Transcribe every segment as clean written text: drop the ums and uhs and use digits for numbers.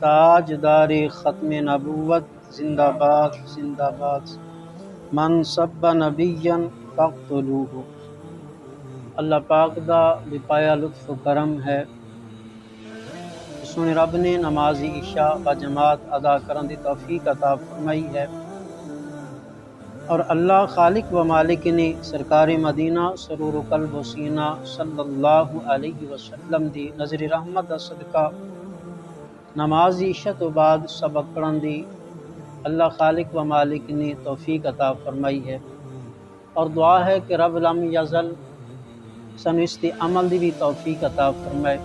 تاجدار ختم نبوت زندہ باد زندہ باد، من سب نبیًا فاقتلوہ۔ اللہ پاک دا بپایا لطف و کرم ہے، سونے رب نے نماز عشاء با جماعت ادا کرن دی توفیق عطا فرمائی ہے، اور اللہ خالق و مالک نے سرکار مدینہ سرور و قلب و سینہ صلی اللہ علیہ وسلم دی نظر رحمت دا صدقہ نماز عشاء تو بعد سبق پڑھن دی اللہ خالق و مالک نے توفیق عطا فرمائی ہے، اور دعا ہے کہ رب لم یزل سن اس دی عمل دی بھی توفیق عطا فرمائے۔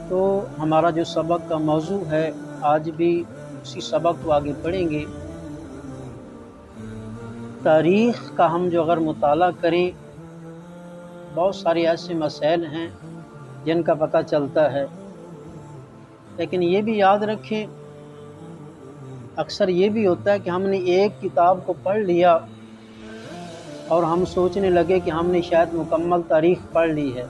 تو ہمارا جو سبق کا موضوع ہے، آج بھی اسی سبق کو آگے پڑھیں گے۔ تاریخ کا ہم جو اگر مطالعہ کریں، بہت سارے ایسے مسائل ہیں جن کا پتہ چلتا ہے، لیکن یہ بھی یاد رکھیں، اکثر یہ بھی ہوتا ہے کہ ہم نے ایک کتاب کو پڑھ لیا اور ہم سوچنے لگے کہ ہم نے شاید مکمل تاریخ پڑھ لی ہے۔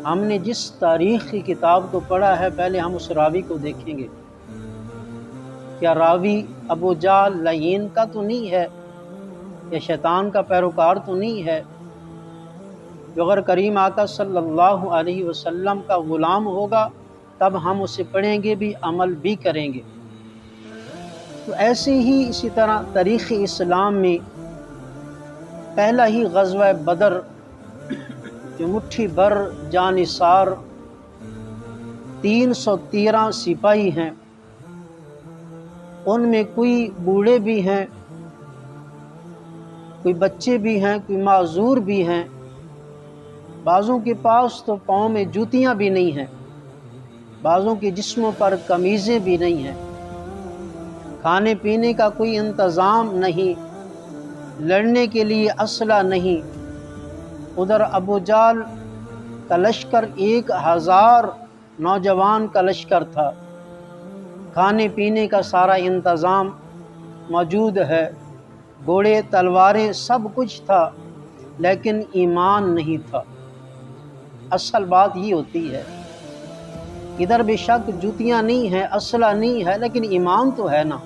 ہم نے جس تاریخ کی کتاب کو پڑھا ہے، پہلے ہم اس راوی کو دیکھیں گے، کیا راوی ابو جہل لعین کا تو نہیں ہے، یا شیطان کا پیروکار تو نہیں ہے، جو اگر کریم آقا صلی اللہ علیہ وسلم کا غلام ہوگا تب ہم اسے پڑھیں گے بھی، عمل بھی کریں گے۔ تو ایسے ہی اسی طرح تاریخ اسلام میں پہلا ہی غزوہ بدر جو مٹھی بھر جانثار 313 سپاہی ہیں، ان میں کوئی بوڑھے بھی ہیں، کوئی بچے بھی ہیں، کوئی معذور بھی ہیں، بعضوں کے پاس تو پاؤں میں جوتیاں بھی نہیں ہیں، بعضوں کے جسموں پر قمیضیں بھی نہیں ہیں، کھانے پینے کا کوئی انتظام نہیں، لڑنے کے لیے اسلحہ نہیں۔ ادھر ابو جہل کا لشکر 1000 نوجوان کا لشکر تھا، کھانے پینے کا سارا انتظام موجود ہے، گھوڑے تلواریں سب کچھ تھا، لیکن ایمان نہیں تھا۔ اصل بات یہ ہوتی ہے، ادھر بے شک جوتیاں نہیں ہیں، اسلحہ نہیں ہے، لیکن ایمان تو ہے نا۔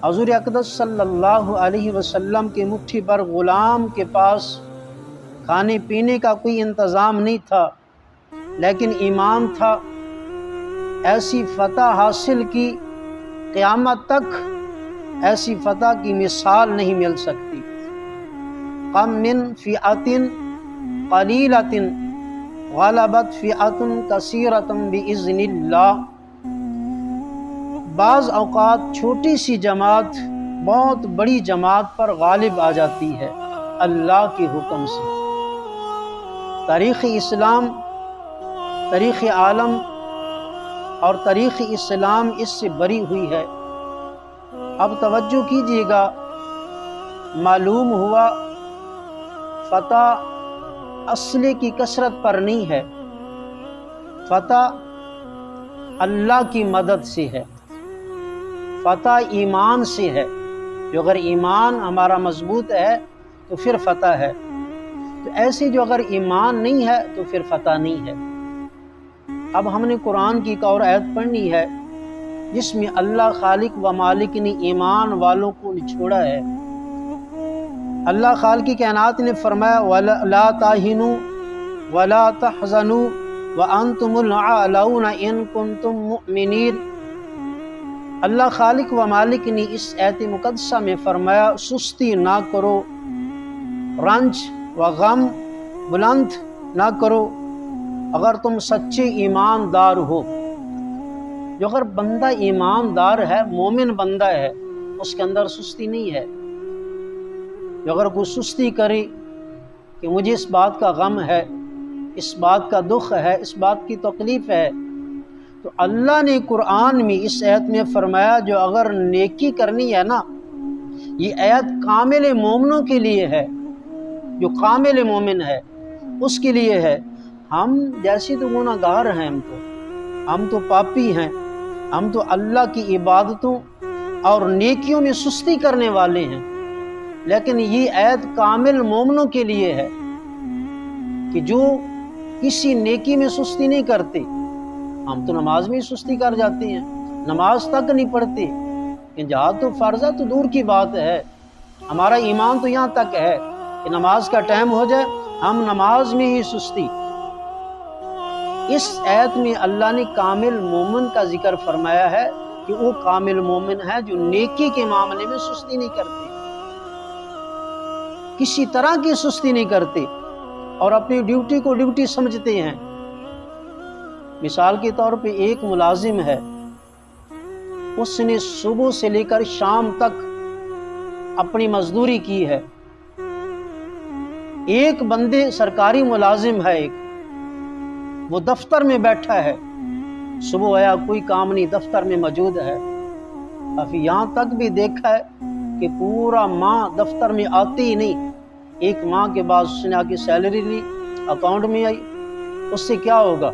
حضور اقدس صلی اللہ علیہ وسلم کے مٹھی بھر غلام کے پاس کھانے پینے کا کوئی انتظام نہیں تھا، لیکن ایمان تھا۔ ایسی فتح حاصل کی، قیامت تک ایسی فتح کی مثال نہیں مل سکتی۔ کم من فئۃ قلیلۃ غلبت فئۃ کثیرۃ بإذن اللہ۔ بعض اوقات چھوٹی سی جماعت بہت بڑی جماعت پر غالب آ جاتی ہے اللہ کے حکم سے۔ تاریخ اسلام، تاریخ عالم اور تاریخ اسلام اس سے بری ہوئی ہے۔ اب توجہ کیجیے گا، معلوم ہوا فتح اسلحے کی کثرت پر نہیں ہے، فتح اللہ کی مدد سے ہے، فتح ایمان سے ہے۔ جو اگر ایمان ہمارا مضبوط ہے تو پھر فتح ہے، تو ایسے جو اگر ایمان نہیں ہے تو پھر فتح نہیں ہے۔ اب ہم نے قرآن کی ایک اور آیت پڑھنی ہے جس میں اللہ خالق و مالک نے ایمان والوں کو نچوڑا ہے۔ اللہ خالق کائنات نے فرمایا وَلَا تَهِنُوا وَلَا تَحْزَنُوا وَأَنْتُمُ الْأَعْلَوْنَ إِن كُنتُم مُؤْمِنِينَ۔ اللہ خالق و مالک نے اس آیت مقدسہ میں فرمایا سستی نہ کرو، رنج و غم بلند نہ کرو اگر تم سچے ایماندار ہو۔ جو اگر بندہ ایماندار ہے، مومن بندہ ہے، اس کے اندر سستی نہیں ہے۔ جو اگر کوئی سستی کرے کہ مجھے اس بات کا غم ہے، اس بات کا دکھ ہے، اس بات کی تکلیف ہے، تو اللہ نے قرآن میں اس آیت میں فرمایا جو اگر نیکی کرنی ہے نا، یہ آیت کامل مومنوں کے لیے ہے، جو کامل مومن ہے اس کے لیے ہے۔ ہم جیسے تو گناہ گار ہیں، ہم تو پاپی ہیں، ہم تو اللہ کی عبادتوں اور نیکیوں میں سستی کرنے والے ہیں، لیکن یہ آیت کامل مومنوں کے لیے ہے کہ جو کسی نیکی میں سستی نہیں کرتے، ہم تو نماز میں ہی سستی کر جاتے ہیں، نماز تک نہیں پڑھتے، کہ جہاد تو فرض ہے تو دور کی بات ہے، ہمارا ایمان تو یہاں تک ہے کہ نماز کا ٹائم ہو جائے ہم نماز میں ہی سستی۔ اس آیت میں اللہ نے کامل مومن کا ذکر فرمایا ہے کہ وہ کامل مومن ہے جو نیکی کے معاملے میں سستی نہیں کرتے، کسی طرح کی سستی نہیں کرتے اور اپنی ڈیوٹی کو ڈیوٹی سمجھتے ہیں۔ مثال کے طور پہ ایک ملازم ہے، اس نے صبح سے لے کر شام تک اپنی مزدوری کی ہے۔ ایک بندے سرکاری ملازم ہے، ایک وہ دفتر میں بیٹھا ہے، صبح آیا کوئی کام نہیں، دفتر میں موجود ہے، کافی یہاں تک بھی دیکھا ہے کہ پورا ماہ دفتر میں آتی ہی نہیں، ایک ماہ کے بعد اس نے آ کے سیلری لی، اکاؤنٹ میں آئی، اس سے کیا ہوگا؟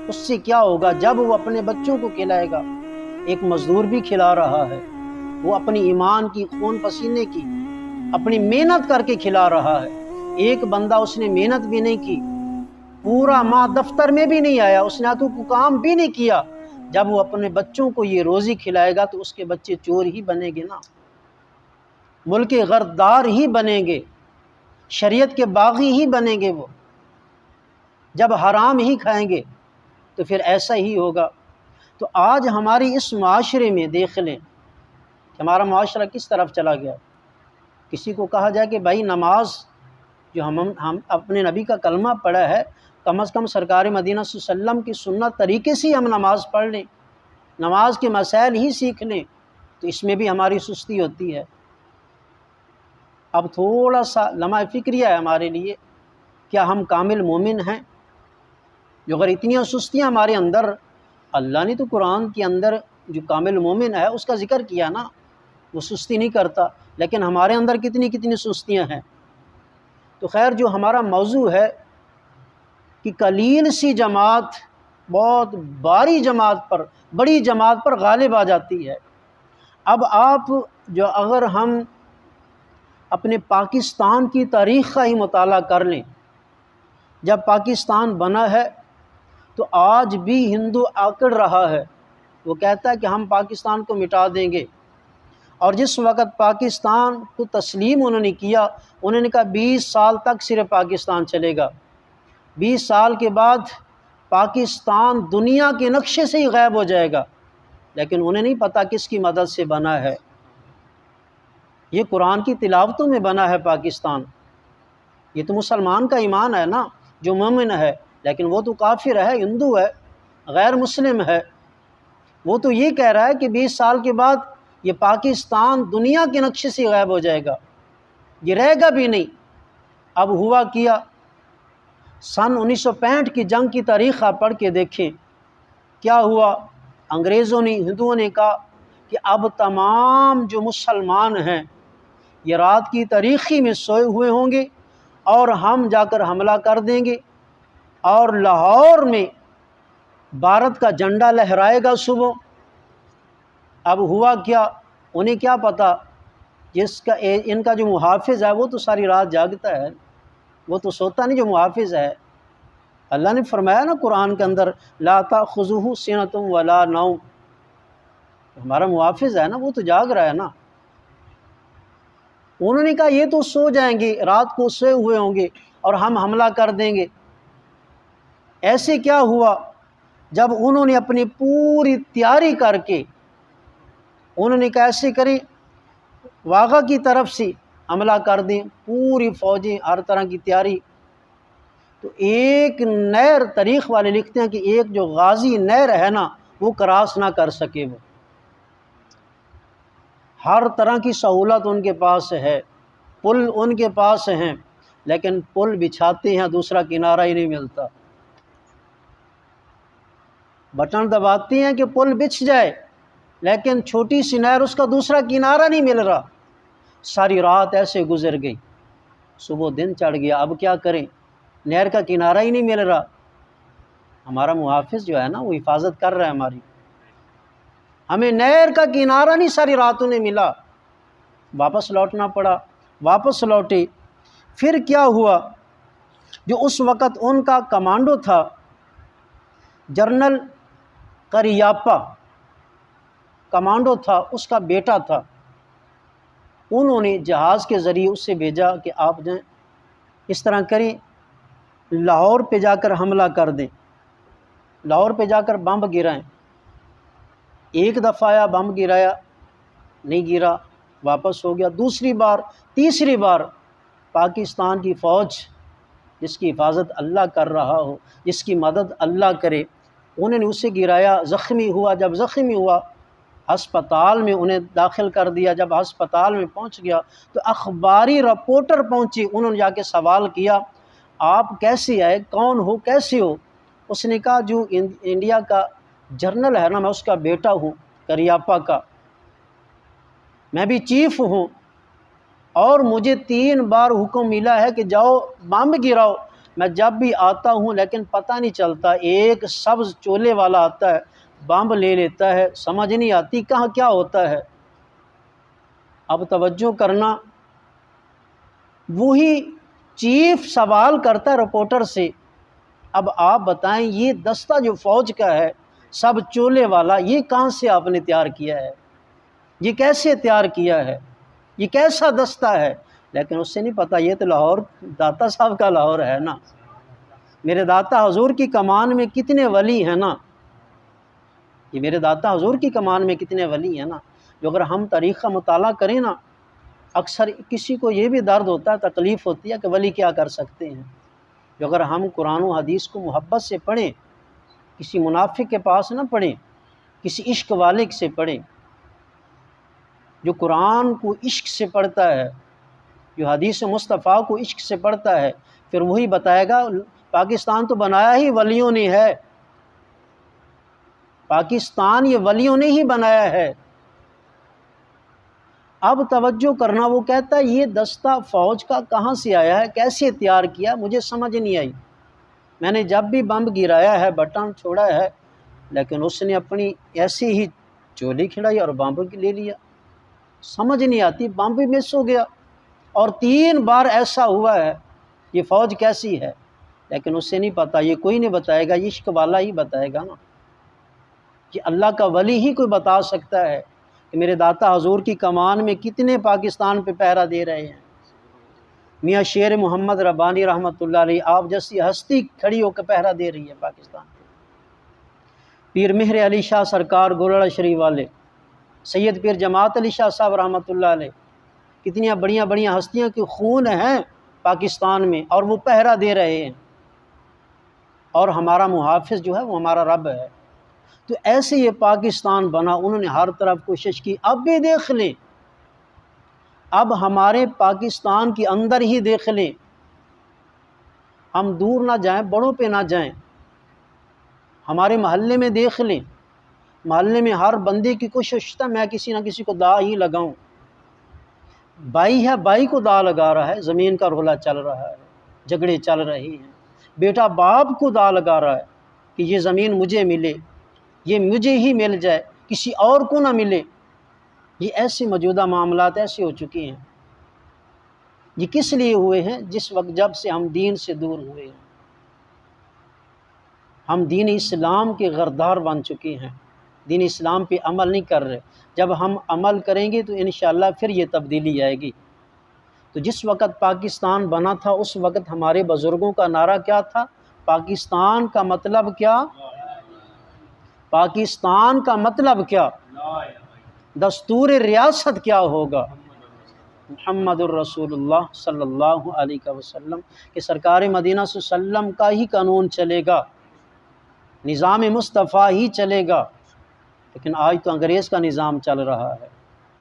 اس سے کیا ہوگا جب وہ اپنے بچوں کو کھلائے گا؟ ایک مزدور بھی کھلا رہا ہے، وہ اپنی ایمان کی، خون پسینے کی، اپنی محنت کر کے کھلا رہا ہے۔ ایک بندہ اس نے محنت بھی نہیں کی، پورا ماہ دفتر میں بھی نہیں آیا، اس نے تو کام بھی نہیں کیا، جب وہ اپنے بچوں کو یہ روزی کھلائے گا تو اس کے بچے چور ہی بنیں گے نا، ملک غدار ہی بنیں گے، شریعت کے باغی ہی بنیں گے، وہ جب حرام ہی کھائیں گے تو پھر ایسا ہی ہوگا۔ تو آج ہماری اس معاشرے میں دیکھ لیں کہ ہمارا معاشرہ کس طرف چلا گیا۔ کسی کو کہا جائے کہ بھائی نماز جو ہم اپنے نبی کا کلمہ پڑھا ہے، کم از کم سرکار مدینہ صلی اللہ علیہ وسلم کی سنت طریقے سے ہم نماز پڑھ لیں، نماز کے مسائل ہی سیکھ لیں، تو اس میں بھی ہماری سستی ہوتی ہے۔ اب تھوڑا سا لمحہ فکریہ ہے ہمارے لیے، کیا ہم کامل مومن ہیں؟ جو اگر اتنی سستیاں ہمارے اندر، اللہ نے تو قرآن کے اندر جو کامل مومن ہے اس کا ذکر کیا نا، وہ سستی نہیں کرتا، لیکن ہمارے اندر کتنی سستیاں ہیں۔ تو خیر، جو ہمارا موضوع ہے کہ قلیل سی جماعت بہت باری جماعت پر، بڑی جماعت پر غالب آ جاتی ہے۔ اب آپ جو اگر ہم اپنے پاکستان کی تاریخ کا ہی مطالعہ کر لیں، جب پاکستان بنا ہے تو آج بھی ہندو آکڑ رہا ہے، وہ کہتا ہے کہ ہم پاکستان کو مٹا دیں گے، اور جس وقت پاکستان کو تسلیم انہوں نے کیا، انہوں نے کہا 20 سال تک صرف پاکستان چلے گا، 20 سال کے بعد پاکستان دنیا کے نقشے سے ہی غائب ہو جائے گا، لیکن انہیں نہیں پتہ کس کی مدد سے بنا ہے۔ یہ قرآن کی تلاوتوں میں بنا ہے پاکستان، یہ تو مسلمان کا ایمان ہے نا، جو مومن ہے، لیکن وہ تو کافر ہے، ہندو ہے، غیر مسلم ہے، وہ تو یہ کہہ رہا ہے کہ 20 سال کے بعد یہ پاکستان دنیا کے نقشے سے غائب ہو جائے گا، یہ رہے گا بھی نہیں۔ اب ہوا کیا، سن 1965 کی جنگ کی تاریخ آپ پڑھ کے دیکھیں، کیا ہوا؟ انگریزوں نے، ہندوؤں نے کہا کہ اب تمام جو مسلمان ہیں یہ رات کی تاریخی میں سوئے ہوئے ہوں گے اور ہم جا کر حملہ کر دیں گے، اور لاہور میں بھارت کا جھنڈا لہرائے گا صبح۔ اب ہوا کیا، انہیں کیا پتہ، ان کا جو محافظ ہے وہ تو ساری رات جاگتا ہے، وہ تو سوتا نہیں جو محافظ ہے۔ اللہ نے فرمایا نا قرآن کے اندر، لا تأخذہ سنۃ ولا نوم، ہمارا محافظ ہے نا، وہ تو جاگ رہا ہے نا۔ انہوں نے کہا یہ تو سو جائیں گے، رات کو سوئے ہوئے ہوں گے اور ہم حملہ کر دیں گے۔ ایسے کیا ہوا، جب انہوں نے اپنی پوری تیاری کر کے، انہوں نے کہا ایسے کریں، واغہ کی طرف سے حملہ کر دیں، پوری فوجیں، ہر طرح کی تیاری۔ تو ایک نہر، تاریخ والے لکھتے ہیں کہ ایک جو غازی نہر ہے نا وہ کراس نہ کر سکے، وہ ہر طرح کی سہولت ان کے پاس ہے، پل ان کے پاس ہیں، لیکن پل بچھاتے ہیں دوسرا کنارہ ہی نہیں ملتا، بٹن دباتے ہیں کہ پل بچھ جائے، لیکن چھوٹی سی نہر، اس کا دوسرا کنارہ نہیں مل رہا۔ ساری رات ایسے گزر گئی، صبح دن چڑھ گیا، اب کیا کریں، نہر کا کنارہ ہی نہیں مل رہا۔ ہمارا محافظ جو ہے نا وہ حفاظت کر رہا ہے ہماری، ہمیں نہر کا کنارہ نہیں ساری راتوں نے ملا، واپس لوٹنا پڑا۔ واپس لوٹے، پھر کیا ہوا، جو اس وقت ان کا کمانڈو تھا جنرل کریاپا کمانڈو تھا، اس کا بیٹا تھا، انہوں نے جہاز کے ذریعے اس سے بھیجا کہ آپ جائیں اس طرح کریں، لاہور پہ جا کر حملہ کر دیں، لاہور پہ جا کر بم گرائیں۔ ایک دفعہ آیا، بم گرایا، نہیں گرا، واپس ہو گیا، دوسری بار، تیسری بار پاکستان کی فوج جس کی حفاظت اللہ کر رہا ہو، جس کی مدد اللہ کرے، انہوں نے اسے گرایا، زخمی ہوا، جب زخمی ہوا ہسپتال میں انہیں داخل کر دیا۔ جب ہسپتال میں پہنچ گیا تو اخباری رپورٹر پہنچی، انہوں نے جا کے سوال کیا آپ کیسے آئے، کون ہو، کیسے ہو؟ اس نے کہا جو انڈیا کا جنرل ہے نا، میں اس کا بیٹا ہوں، کریاپا کا، میں بھی چیف ہوں، اور مجھے 3 بار حکم ملا ہے کہ جاؤ بم گراؤ، میں جب بھی آتا ہوں لیکن پتہ نہیں چلتا، ایک سبز چولے والا آتا ہے، بم لے لیتا ہے، سمجھ نہیں آتی کہاں کیا ہوتا ہے۔ اب توجہ کرنا، وہی چیف سوال کرتا ہے رپورٹر سے، اب آپ بتائیں یہ دستہ جو فوج کا ہے سب چولے والا، یہ کہاں سے آپ نے تیار کیا ہے، یہ کیسے تیار کیا ہے، یہ کیسا دستہ ہے؟ لیکن اس سے نہیں پتا یہ تو لاہور داتا صاحب کا لاہور ہے نا، میرے داتا حضور کی کمان میں کتنے ولی ہیں نا، یہ میرے داتا حضور کی کمان میں کتنے ولی ہیں نا، جو اگر ہم تاریخ کا مطالعہ کریں نا، اکثر کسی کو یہ بھی درد ہوتا ہے، تکلیف ہوتی ہے کہ ولی کیا کر سکتے ہیں، جو اگر ہم قرآن و حدیث کو محبت سے پڑھیں، کسی منافق کے پاس نہ پڑھیں، کسی عشق والے سے پڑھیں، جو قرآن کو عشق سے پڑھتا ہے، جو حدیث مصطفیٰ کو عشق سے پڑھتا ہے، پھر وہی بتائے گا پاکستان تو بنایا ہی ولیوں نے ہے، پاکستان یہ ولیوں نے ہی بنایا ہے۔ اب توجہ کرنا، وہ کہتا ہے یہ دستہ فوج کا کہاں سے آیا ہے، کیسے تیار کیا، مجھے سمجھ نہیں آئی، میں نے جب بھی بم گرایا ہے، بٹن چھوڑا ہے، لیکن اس نے اپنی ایسی ہی چولی کھڑائی اور بم لے لیا، سمجھ نہیں آتی، بم بھی مس ہو گیا، اور 3 بار ایسا ہوا ہے، یہ فوج کیسی ہے؟ لیکن اس سے نہیں پتا، یہ کوئی نہیں بتائے گا، یہ عشق والا ہی بتائے گا نا، کہ اللہ کا ولی ہی کوئی بتا سکتا ہے کہ میرے داتا حضور کی کمان میں کتنے پاکستان پہ پہرا دے رہے ہیں۔ میاں شیر محمد ربانی رحمۃ اللہ علیہ، آپ جیسی ہستی کھڑی ہو کے پہرا دے رہی ہے پاکستان پہ۔ پیر مہر علی شاہ سرکار گولڑا شریف والے، سید پیر جماعت علی شاہ صاحب رحمۃ اللہ علیہ، کتنی بڑیاں بڑیاں ہستیاں کی خون ہیں پاکستان میں، اور وہ پہرا دے رہے ہیں، اور ہمارا محافظ جو ہے وہ ہمارا رب ہے۔ تو ایسے یہ پاکستان بنا، انہوں نے ہر طرف کوشش کی۔ اب بھی دیکھ لیں، اب ہمارے پاکستان کے اندر ہی دیکھ لیں، ہم دور نہ جائیں، بڑوں پہ نہ جائیں، ہمارے محلے میں دیکھ لیں، محلے میں ہر بندے کی کوشش ہے میں کسی نہ کسی کو دا ہی لگاؤں، بھائی ہے بھائی کو دا لگا رہا ہے، زمین کا رولا چل رہا ہے، جھگڑے چل رہے ہیں، بیٹا باپ کو دا لگا رہا ہے کہ یہ زمین مجھے ملے، یہ مجھے ہی مل جائے، کسی اور کو نہ ملے۔ یہ ایسے موجودہ معاملات ایسے ہو چکے ہیں، یہ کس لیے ہوئے ہیں؟ جس وقت جب سے ہم دین سے دور ہوئے ہیں، ہم دین اسلام کے غردار بن چکے ہیں، دین اسلام پہ عمل نہیں کر رہے۔ جب ہم عمل کریں گے تو انشاءاللہ پھر یہ تبدیلی آئے گی۔ تو جس وقت پاکستان بنا تھا اس وقت ہمارے بزرگوں کا نعرہ کیا تھا؟ پاکستان کا مطلب کیا؟ پاکستان کا مطلب کیا؟ دستور ریاست کیا ہوگا؟ محمد الرسول اللہ صلی اللہ علیہ وسلم کہ سرکار مدینہ صلی اللہ علیہ وسلم کا ہی قانون چلے گا، نظام مصطفیٰ ہی چلے گا۔ لیکن آج تو انگریز کا نظام چل رہا ہے۔